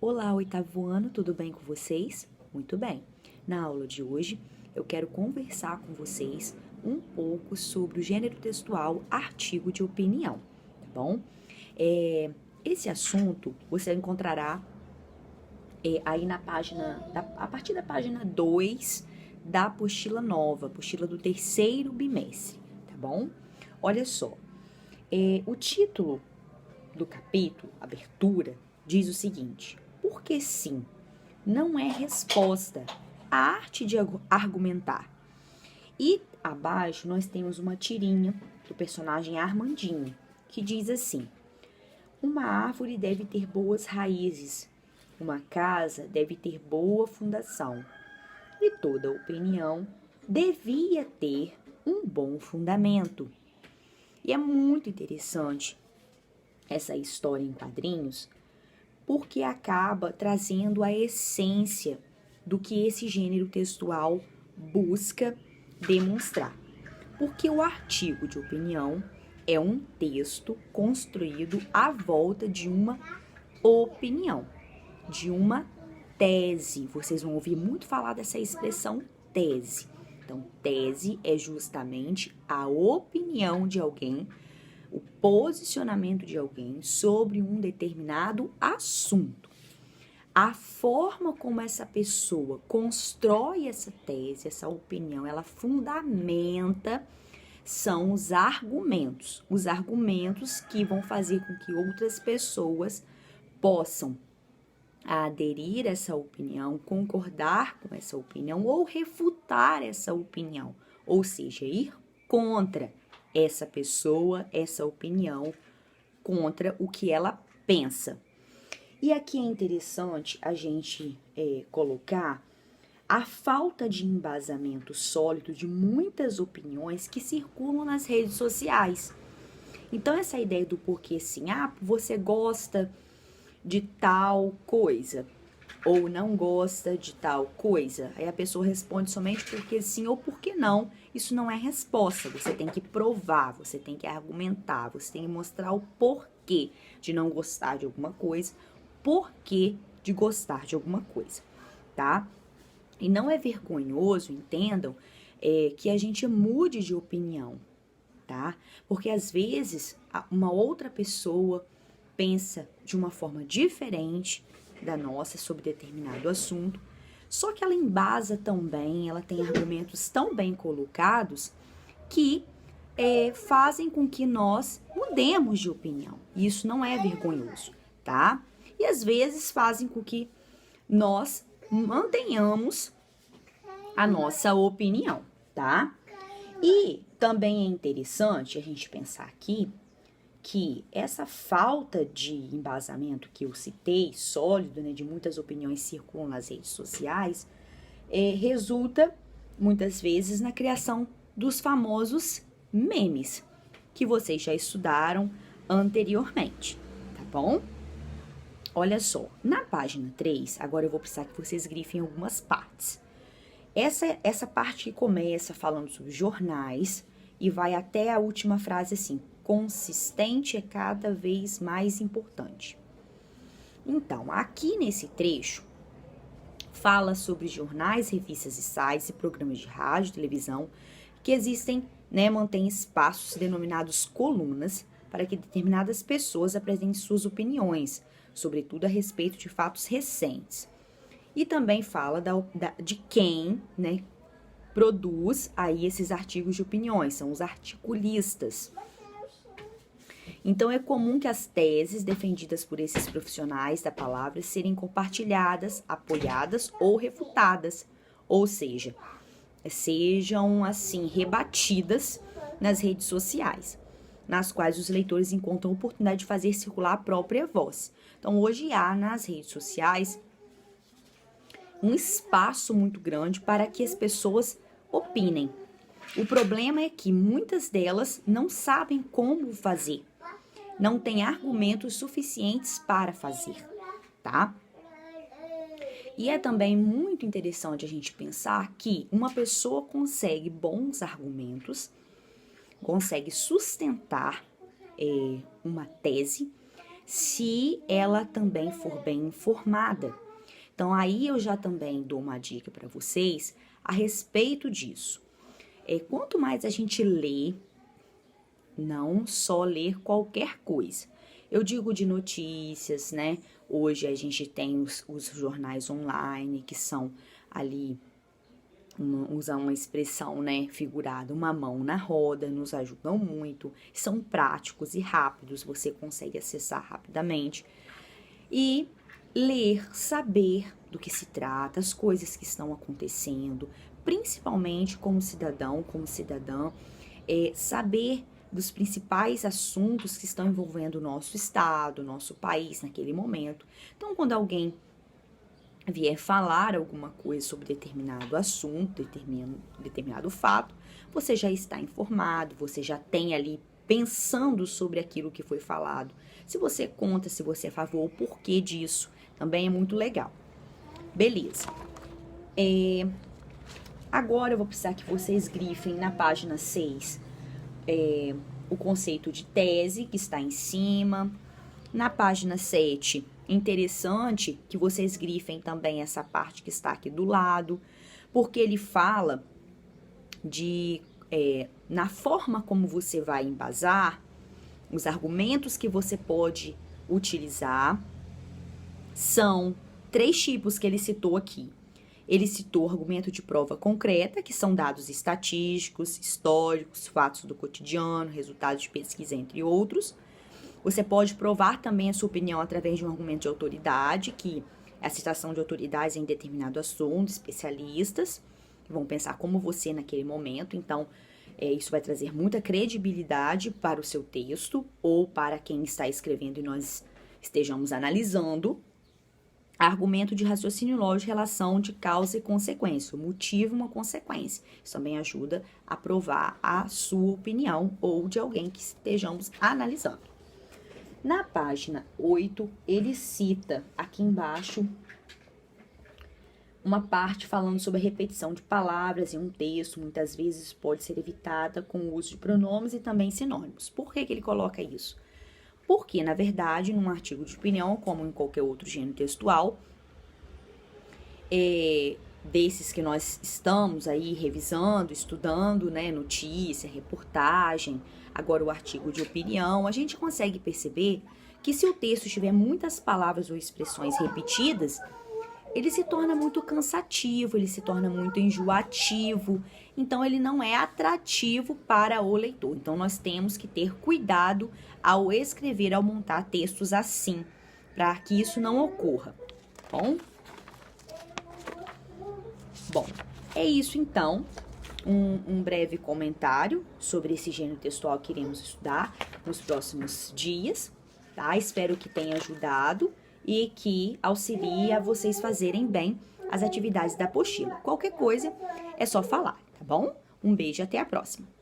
Olá, oitavo ano, tudo bem com vocês? Muito bem. Na aula de hoje, eu quero conversar com vocês um pouco sobre o gênero textual artigo de opinião, tá bom? Esse assunto você encontrará aí na página, a partir da página 2 da apostila nova, apostila do terceiro bimestre, tá bom? Olha só, o título do capítulo, abertura, diz o seguinte: porque sim, não é resposta, a arte de argumentar. E abaixo nós temos uma tirinha do personagem Armandinho, que diz assim: uma árvore deve ter boas raízes, uma casa deve ter boa fundação, e toda opinião devia ter um bom fundamento. E é muito interessante essa história em quadrinhos, porque acaba trazendo a essência do que esse gênero textual busca demonstrar. Porque o artigo de opinião é um texto construído à volta de uma opinião, de uma tese. Vocês vão ouvir muito falar dessa expressão tese. Então, tese é justamente a opinião de alguém, o posicionamento de alguém sobre um determinado assunto. A forma como essa pessoa constrói essa tese, essa opinião, ela fundamenta, são os argumentos que vão fazer com que outras pessoas possam aderir a essa opinião, concordar com essa opinião ou refutar essa opinião, ou seja, ir contra essa pessoa, essa opinião, contra o que ela pensa. E aqui é interessante a gente colocar a falta de embasamento sólido de muitas opiniões que circulam nas redes sociais. Então, essa ideia do porquê sim, você gosta de tal coisa ou não gosta de tal coisa, aí a pessoa responde somente porque sim ou porque não. Isso não é resposta, você tem que provar, você tem que argumentar, você tem que mostrar o porquê de não gostar de alguma coisa, porquê de gostar de alguma coisa, tá? E não é vergonhoso, entendam, que a gente mude de opinião, tá? Porque às vezes uma outra pessoa pensa de uma forma diferente da nossa sobre determinado assunto, só que ela embasa tão bem, ela tem argumentos tão bem colocados que fazem com que nós mudemos de opinião. E isso não é vergonhoso, tá? E às vezes fazem com que nós mantenhamos a nossa opinião, tá? E também é interessante a gente pensar aqui que essa falta de embasamento que eu citei, sólido, né, de muitas opiniões circulam nas redes sociais, resulta, muitas vezes, na criação dos famosos memes, que vocês já estudaram anteriormente, tá bom? Olha só, na página 3, agora eu vou precisar que vocês grifem algumas partes. Essa parte que começa falando sobre jornais e vai até a última frase assim: consistente é cada vez mais importante. Então, aqui nesse trecho, fala sobre jornais, revistas e sites e programas de rádio, televisão, que existem, né, mantém espaços denominados colunas para que determinadas pessoas apresentem suas opiniões, sobretudo a respeito de fatos recentes. E também fala de quem, né, produz aí esses artigos de opiniões, são os articulistas. Então, é comum que as teses defendidas por esses profissionais da palavra serem compartilhadas, apoiadas ou refutadas, ou seja, sejam, assim, rebatidas nas redes sociais, nas quais os leitores encontram a oportunidade de fazer circular a própria voz. Então, hoje há nas redes sociais um espaço muito grande para que as pessoas opinem. O problema é que muitas delas não sabem como fazer, não têm argumentos suficientes para fazer, tá? E é também muito interessante a gente pensar que uma pessoa consegue bons argumentos, consegue sustentar uma tese, se ela também for bem informada. Então, aí eu já também dou uma dica para vocês a respeito disso. Quanto mais a gente lê, não só ler qualquer coisa. Eu digo de notícias, né? Hoje a gente tem os jornais online, que são ali, usar uma expressão, né, figurada, uma mão na roda, nos ajudam muito, são práticos e rápidos, você consegue acessar rapidamente. E ler, saber do que se trata, as coisas que estão acontecendo, principalmente como cidadão, como cidadã, saber dos principais assuntos que estão envolvendo o nosso estado, nosso país naquele momento. Então, quando alguém vier falar alguma coisa sobre determinado assunto, determinado fato, você já está informado, você já tem ali pensando sobre aquilo que foi falado. Se você conta, se você é a favor, o porquê disso, também é muito legal. Beleza. Agora eu vou precisar que vocês grifem na página 6 o conceito de tese, que está em cima. Na página 7, interessante que vocês grifem também essa parte que está aqui do lado, porque ele fala na forma como você vai embasar, os argumentos que você pode utilizar. São 3 tipos que ele citou aqui. Ele citou argumento de prova concreta, que são dados estatísticos, históricos, fatos do cotidiano, resultados de pesquisa, entre outros. Você pode provar também a sua opinião através de um argumento de autoridade, que é a citação de autoridades em determinado assunto, especialistas, que vão pensar como você naquele momento. Então, isso vai trazer muita credibilidade para o seu texto ou para quem está escrevendo e nós estejamos analisando. Argumento de raciocínio lógico, relação de causa e consequência, o motivo e uma consequência. Isso também ajuda a provar a sua opinião ou de alguém que estejamos analisando. Na página 8, ele cita aqui embaixo uma parte falando sobre a repetição de palavras em um texto, muitas vezes pode ser evitada com o uso de pronomes e também sinônimos. Por que ele coloca isso? Porque, na verdade, num artigo de opinião, como em qualquer outro gênero textual, desses que nós estamos aí revisando, estudando, né, notícia, reportagem, agora o artigo de opinião, a gente consegue perceber que se o texto tiver muitas palavras ou expressões repetidas, ele se torna muito cansativo, ele se torna muito enjoativo, então ele não é atrativo para o leitor. Então nós temos que ter cuidado ao escrever, ao montar textos assim, para que isso não ocorra, Bom, é isso então, um breve comentário sobre esse gênero textual que iremos estudar nos próximos dias, tá? Espero que tenha ajudado e que auxilie a vocês fazerem bem as atividades da apostila. Qualquer coisa é só falar, tá bom? Um beijo e até a próxima!